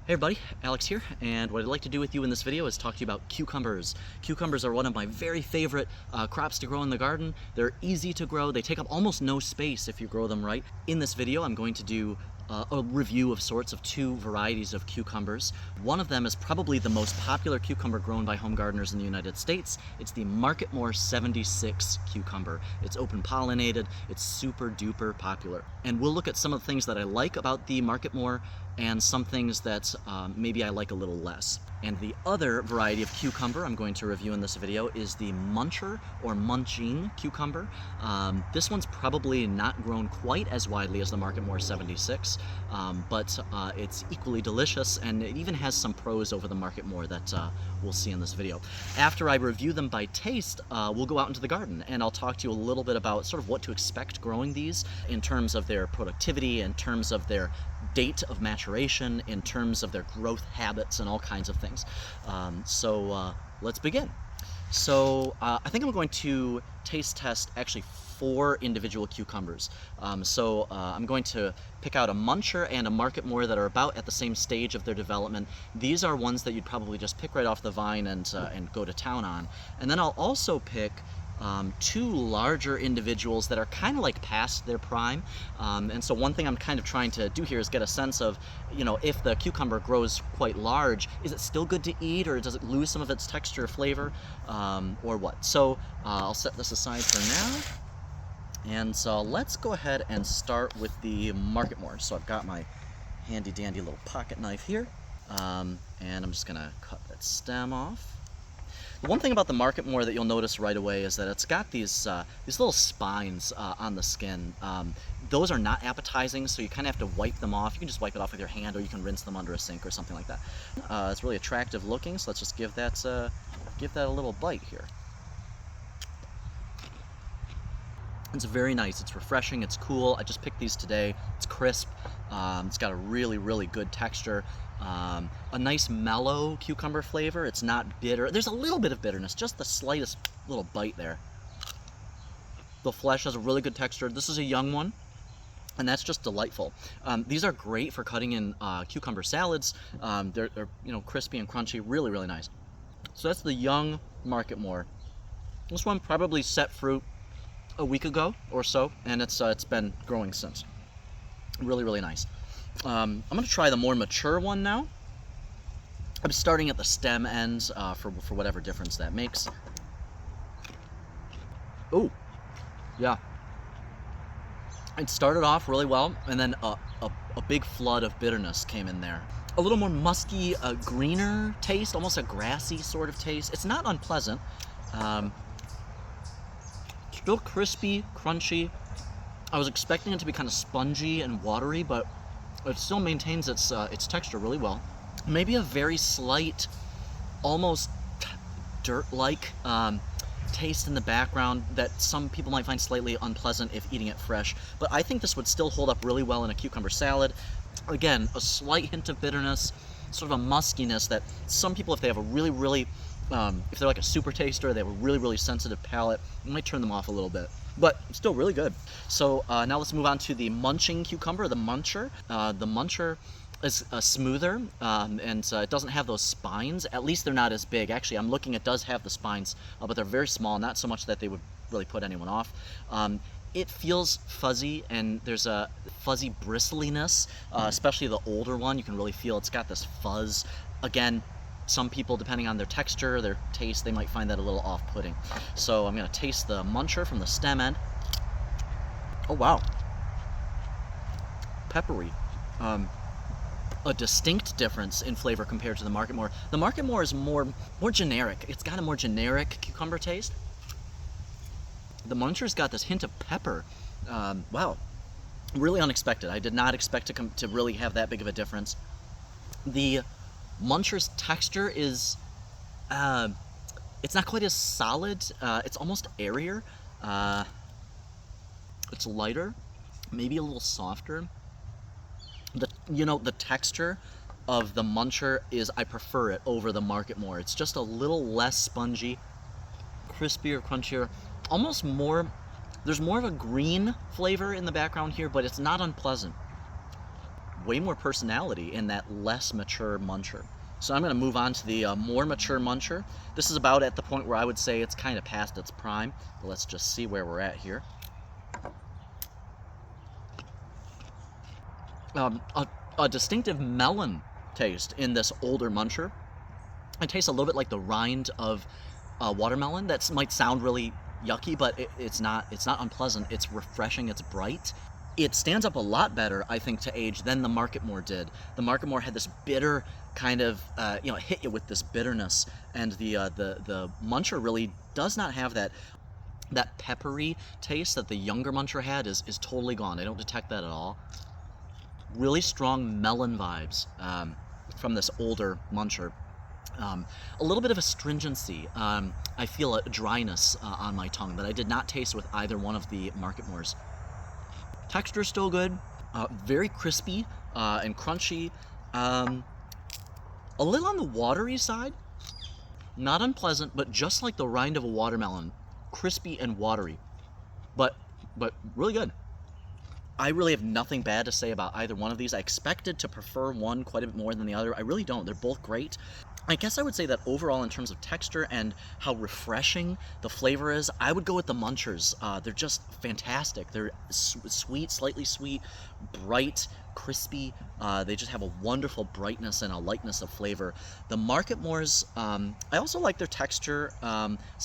Hey everybody, Alex here, and what I'd like to do with you in this video is talk to you about cucumbers. Cucumbers are one of my very favorite crops to grow in the garden. They're easy to grow, they take up almost no space if you grow them right. In this video I'm going to do a review of sorts of two varieties of cucumbers. One of them is probably the most popular cucumber grown by home gardeners in the United States. It's the Marketmore 76 cucumber. It's open pollinated, it's super duper popular. And we'll look at some of the things that I like about the Marketmore and some things that maybe I like a little less. And the other variety of cucumber I'm going to review in this video is the Muncher or Munching cucumber. This one's probably not grown quite as widely as the Marketmore 76, but it's equally delicious, and it even has some pros over the Marketmore that we'll see in this video. After I review them by taste, we'll go out into the garden and I'll talk to you a little bit about sort of what to expect growing these in terms of their productivity, in terms of their date of maturation, in terms of their growth habits, and all kinds of things. So let's begin. So I think I'm going to taste test actually 4 individual cucumbers. I'm going to pick out a Muncher and a Marketmore that are about at the same stage of their development. These are ones that you'd probably just pick right off the vine and go to town on. And then I'll also pick 2 larger individuals that are kind of like past their prime. And so one thing I'm kind of trying to do here is get a sense of, you know, if the cucumber grows quite large, is it still good to eat, or does it lose some of its texture or flavor, or what? So I'll set this aside for now. And so let's go ahead and start with the Marketmore. So I've got my handy dandy little pocket knife here, and I'm just gonna cut that stem off. The one thing about the Marketmore that you'll notice right away is that it's got these little spines on the skin. Those are not appetizing, so you kind of have to wipe them off. You can just wipe it off with your hand, or you can rinse them under a sink or something like that. It's really attractive looking, so let's just give that a little bite here. It's very nice, it's refreshing, it's cool. I just picked these today. It's crisp, it's got a really, really good texture. A nice mellow cucumber flavor. It's not bitter. There's a little bit of bitterness, just the slightest little bite there. The flesh has a really good texture. This is a young one, and that's just delightful. These are great for cutting in cucumber salads. They're crispy and crunchy, really, really nice. So that's the young Marketmore. This one probably set fruit a week ago or so, and it's been growing since. Really, really nice. I'm going to try the more mature one now. I'm starting at the stem ends for whatever difference that makes. Oh, yeah. It started off really well, and then a big flood of bitterness came in there. A little more musky, greener taste, almost a grassy sort of taste. It's not unpleasant. Still crispy, crunchy. I was expecting it to be kind of spongy and watery, but it still maintains its texture really well. Maybe a very slight, almost dirt-like taste in the background that some people might find slightly unpleasant if eating it fresh, but I think this would still hold up really well in a cucumber salad. Again, a slight hint of bitterness, sort of a muskiness that some people, if they have a really, really if they're like a super taster, they have a really, really sensitive palate, it might turn them off a little bit, but still really good. So now let's move on to the Munching cucumber, the Muncher. The Muncher is smoother, and it doesn't have those spines. At least they're not as big. Actually, I'm looking, it does have the spines, but they're very small, not so much that they would really put anyone off. It feels fuzzy, and there's a fuzzy bristliness, especially the older one. You can really feel it's got this fuzz. Again, some people, depending on their texture, their taste, they might find that a little off-putting. So I'm going to taste the Muncher from the stem end. Oh, wow. Peppery. A distinct difference in flavor compared to the Marketmore. The Marketmore is more generic. It's got a more generic cucumber taste. The Muncher's got this hint of pepper. Wow. Really unexpected. I did not expect to really have that big of a difference. The Muncher's texture is, it's not quite as solid. It's almost airier. It's lighter, maybe a little softer. The texture of the Muncher I prefer it over the Marketmore. It's just a little less spongy, crispier, crunchier, almost more, there's more of a green flavor in the background here, but it's not unpleasant. way more personality in that less mature Muncher. So I'm going to move on to the more mature Muncher. This is about at the point where I would say it's kind of past its prime. But let's just see where we're at here. A distinctive melon taste in this older Muncher. It tastes a little bit like the rind of watermelon. That might sound really yucky, but it's not unpleasant. It's refreshing, it's bright. It stands up a lot better, I think, to age than the Marketmore did. The Marketmore had this bitter kind of, hit you with this bitterness, and the Muncher really does not have that. That peppery taste that the younger Muncher had is totally gone. I don't detect that at all. Really strong melon vibes from this older Muncher. A little bit of astringency. I feel a dryness on my tongue that I did not taste with either one of the Marketmores. Texture is still good, very crispy and crunchy. A little on the watery side, not unpleasant, but just like the rind of a watermelon, crispy and watery, but really good. I really have nothing bad to say about either one of these. I expected to prefer one quite a bit more than the other. I really don't. They're both great. I guess I would say that overall, in terms of texture and how refreshing the flavor is, I would go with the Munchers. They're just fantastic. They're sweet, slightly sweet, bright, crispy. They just have a wonderful brightness and a lightness of flavor. The Marketmores, I also like their texture.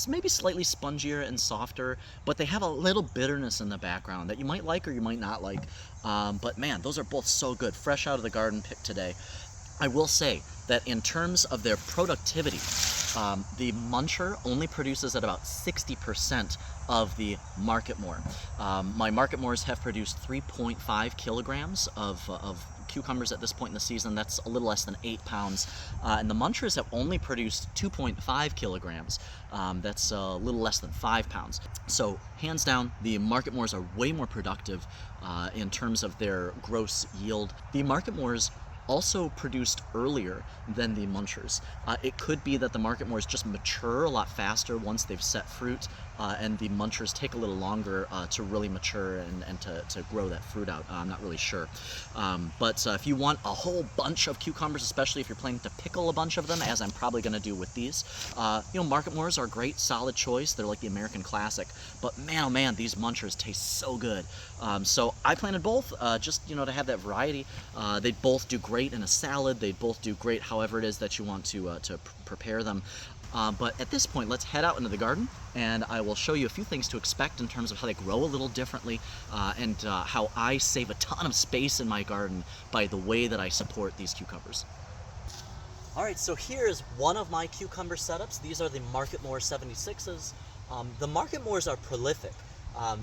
Maybe slightly spongier and softer, but they have a little bitterness in the background that you might like or you might not like. But man, those are both so good. Fresh out of the garden, picked today. I will say that in terms of their productivity, the Muncher only produces at about 60% of the Marketmore. My Marketmores have produced 3.5 kilograms of cucumbers at this point in the season. That's a little less than 8 pounds. And the Munchers have only produced 2.5 kilograms. That's a little less than 5 pounds. So hands down, the Marketmores are way more productive in terms of their gross yield. The Marketmores also produced earlier than the Munchers. It could be that the Marketmores just mature a lot faster once they've set fruit, and the Munchers take a little longer to really mature and to grow that fruit out. I'm not really sure. But if you want a whole bunch of cucumbers, especially if you're planning to pickle a bunch of them, as I'm probably going to do with these, Marketmores are a great, solid choice. They're like the American classic. But man, oh man, these Munchers taste so good. So I planted both, just to have that variety. They both do great in a salad. They both do great however it is that you want to prepare them. But at this point, let's head out into the garden, and I will show you a few things to expect in terms of how they grow a little differently, and how I save a ton of space in my garden by the way that I support these cucumbers. All right, so here's one of my cucumber setups. These are the Marketmore 76s. The Marketmores are prolific.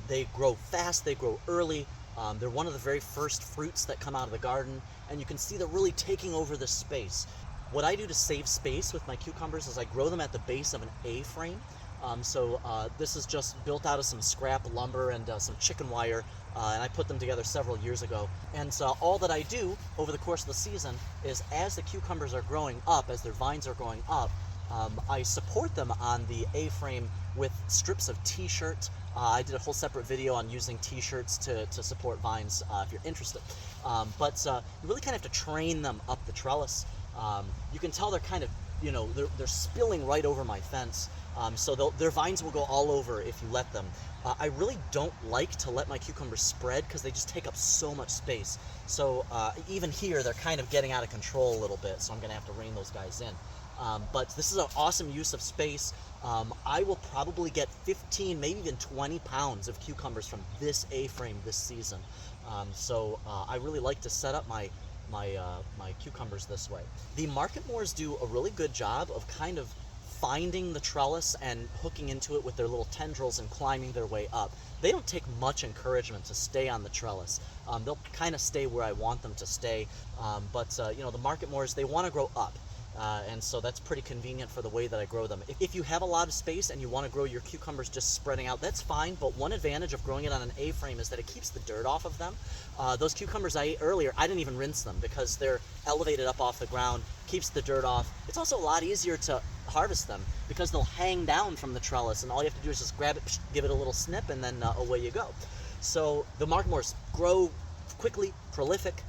They grow fast, they grow early. They're one of the very first fruits that come out of the garden, and you can see they're really taking over the space. What I do to save space with my cucumbers is I grow them at the base of an A-frame. This is just built out of some scrap lumber and some chicken wire, and I put them together several years ago. And all that I do over the course of the season is, as the cucumbers are growing up, as their vines are growing up, I support them on the A-frame with strips of t-shirt. I did a whole separate video on using t-shirts to support vines if you're interested. But you really kind of have to train them up the trellis. You can tell they're kind of, they're spilling right over my fence. So their vines will go all over if you let them. I really don't like to let my cucumbers spread because they just take up so much space. So even here, they're kind of getting out of control a little bit, so I'm going to have to rein those guys in. But this is an awesome use of space. I will probably get 15, maybe even 20 pounds of cucumbers from this A-frame this season. I really like to set up my cucumbers this way. The Marketmores do a really good job of kind of finding the trellis and hooking into it with their little tendrils and climbing their way up. They don't take much encouragement to stay on the trellis. They'll kind of stay where I want them to stay. The Marketmores, they want to grow up. And so that's pretty convenient for the way that I grow them. If you have a lot of space and you want to grow your cucumbers just spreading out, that's fine, but one advantage of growing it on an A-frame is that it keeps the dirt off of them. Those cucumbers I ate earlier, I didn't even rinse them because they're elevated up off the ground, keeps the dirt off. It's also a lot easier to harvest them because they'll hang down from the trellis, and all you have to do is just grab it, give it a little snip, and then away you go. So the Marketmores grow quickly, prolific.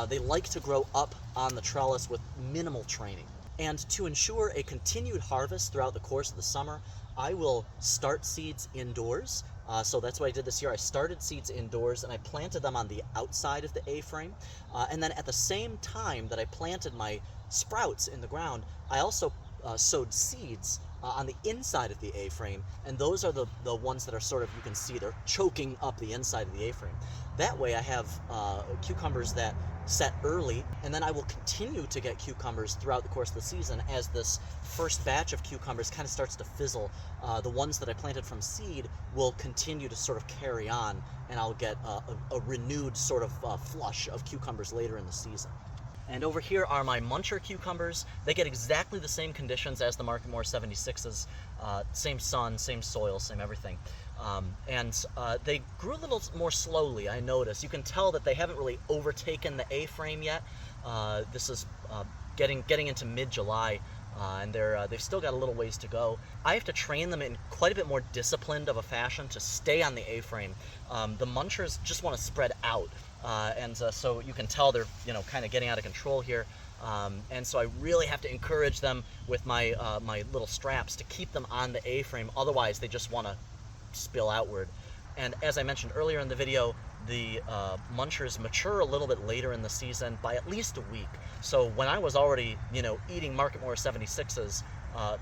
they like to grow up on the trellis with minimal training. And to ensure a continued harvest throughout the course of the summer, I will start seeds indoors. So that's what I did this year. I started seeds indoors and I planted them on the outside of the A-frame. And then at the same time that I planted my sprouts in the ground, I also sowed seeds on the inside of the A-frame, and those are the ones that are sort of, you can see they're choking up the inside of the A-frame. That way I have cucumbers that set early, and then I will continue to get cucumbers throughout the course of the season as this first batch of cucumbers kind of starts to fizzle. The ones that I planted from seed will continue to sort of carry on, and I'll get a renewed sort of flush of cucumbers later in the season. And over here are my Muncher cucumbers. They get exactly the same conditions as the Marketmore 76s, same sun, same soil, same everything. They grew a little more slowly, I noticed. You can tell that they haven't really overtaken the A-frame yet. This is getting into mid-July, and they've still got a little ways to go. I have to train them in quite a bit more disciplined of a fashion to stay on the A-frame. The Munchers just want to spread out. So you can tell they're, kind of getting out of control here. And so I really have to encourage them with my little straps to keep them on the A-frame. Otherwise, they just want to spill outward. And as I mentioned earlier in the video, the Munchers mature a little bit later in the season by at least a week. So when I was already, eating Marketmore 76s,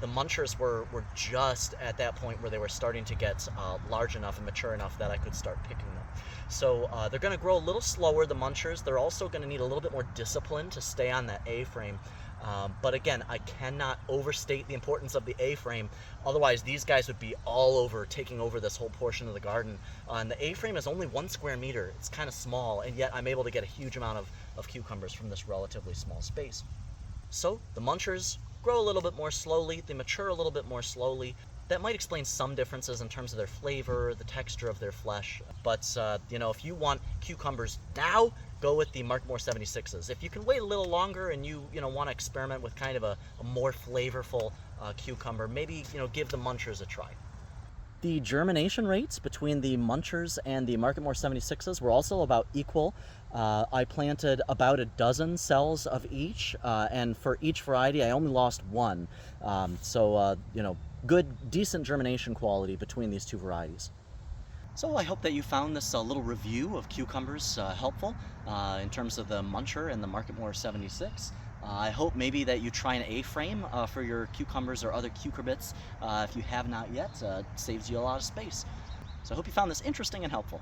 the Munchers were just at that point where they were starting to get large enough and mature enough that I could start picking them. So they're going to grow a little slower, the Munchers. They're also going to need a little bit more discipline to stay on that A-frame. But again, I cannot overstate the importance of the A-frame. Otherwise, these guys would be all over, taking over this whole portion of the garden. And the A-frame is only 1 square meter. It's kind of small, and yet I'm able to get a huge amount of cucumbers from this relatively small space. So the Munchers grow a little bit more slowly. They mature a little bit more slowly. That might explain some differences in terms of their flavor, the texture of their flesh. But, if you want cucumbers now, go with the Marketmore 76s. If you can wait a little longer and you want to experiment with kind of a more flavorful cucumber, maybe, give the Munchers a try. The germination rates between the Munchers and the Marketmore 76s were also about equal. I planted about a dozen cells of each, and for each variety I only lost one. Good, decent germination quality between these two varieties. So I hope that you found this little review of cucumbers helpful in terms of the Muncher and the Marketmore 76. I hope maybe that you try an A-frame for your cucumbers or other cucurbits if you have not yet. It saves you a lot of space. So I hope you found this interesting and helpful.